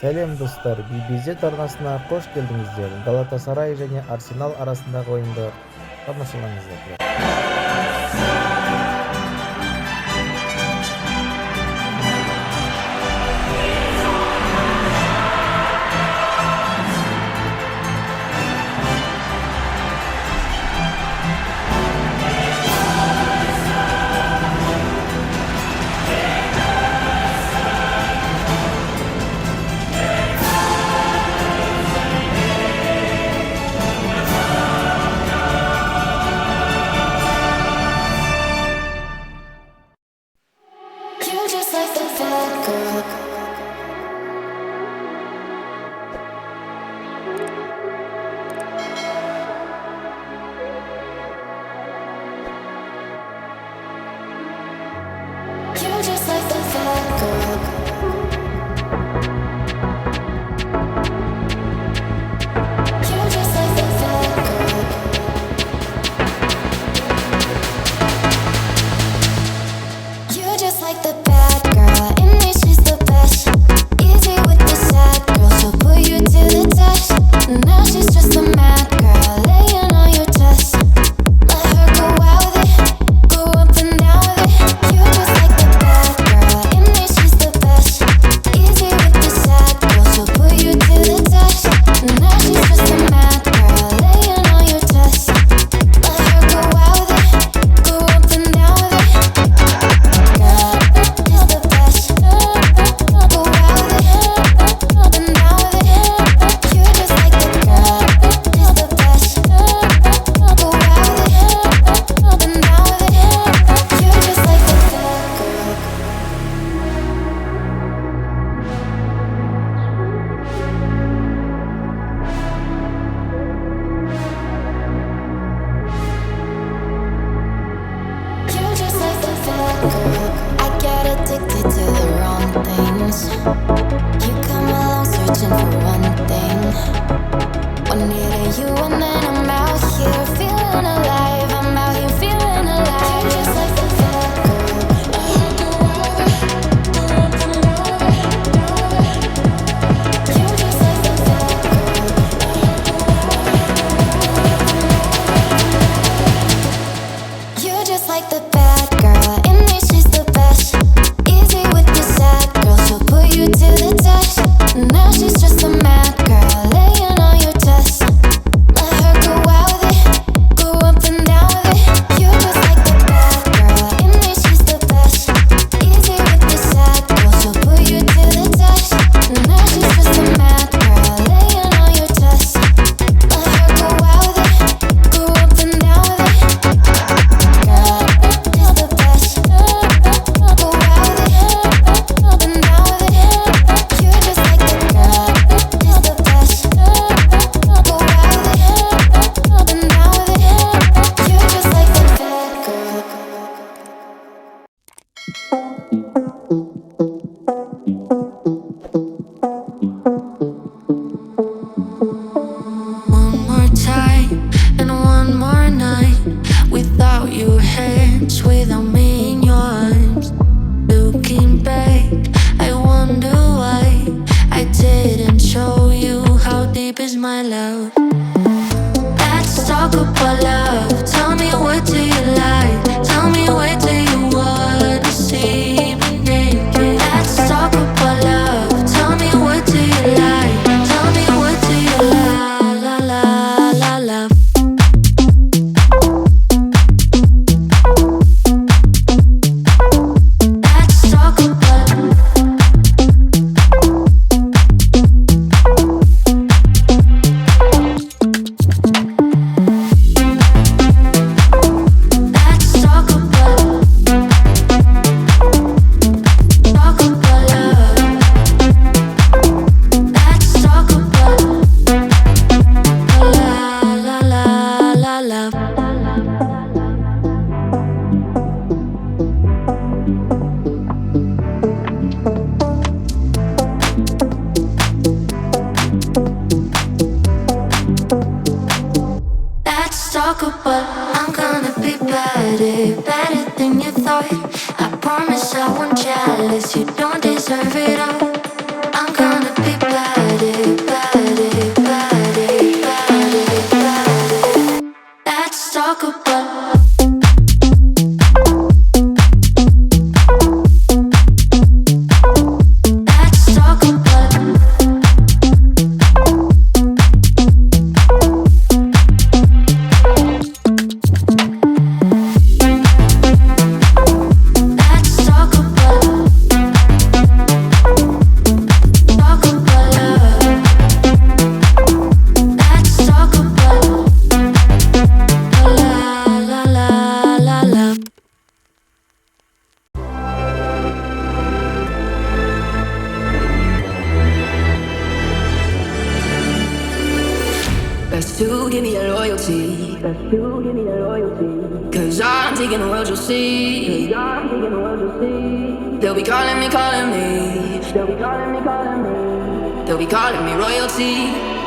Салем Достар, BBZ арнасына қош келдіңіздер. Галатасарай және Арсенал арасындағы ойынды тамашалаңыздар. promise I won't jealous. You don't deserve it all. I'm gonna be better. Best to give me that loyalty. Best to give me that loyalty. Cause I'm taking the world, you'll see. Cause I'm taking the world, you'll see. They'll be calling me, calling me. They'll be calling me, calling me. They'll be calling me royalty.